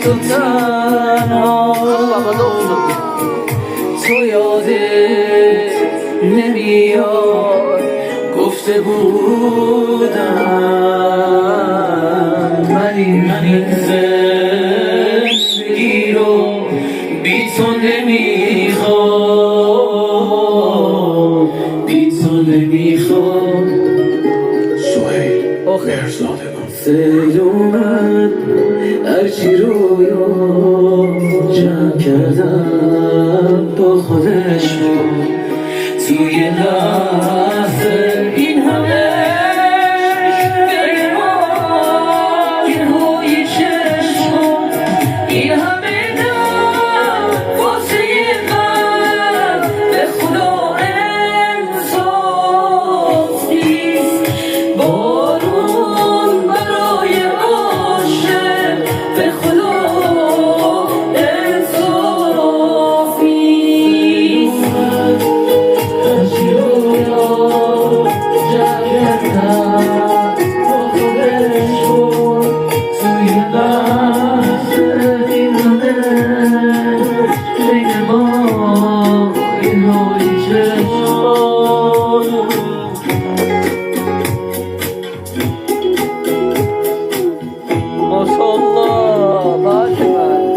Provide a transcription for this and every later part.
تو تنها تو یادت نمیاد گفته بودم من این زندگی رو بی تو نمیخوام بی تو نمیخوام سهیل مرزادگان سیل اومد هرچی رویا جمع کردم با خودش بود توی لحظه این همه گرهای چشم این همه دم واسه من به خدا انصاف نیست بارون برای عاشق به خدا انصاف نیست هرچی رویا جمع کردم با خودش بود توی لحظه این همه بین ما این های چشمان ماشاءالله باشد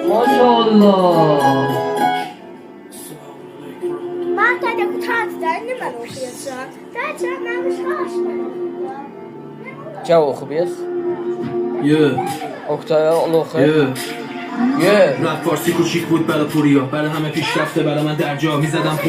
ماشاءالله Ben de kutantıdan ne ben okuyacağım. Derken ben bir şaşmadım. چه خوبی است؟ یه اکتای اولوخه یه یه رپ فارسی کوچیک بود برای پوریا برای همه پیشرفته برای من در جا میزدم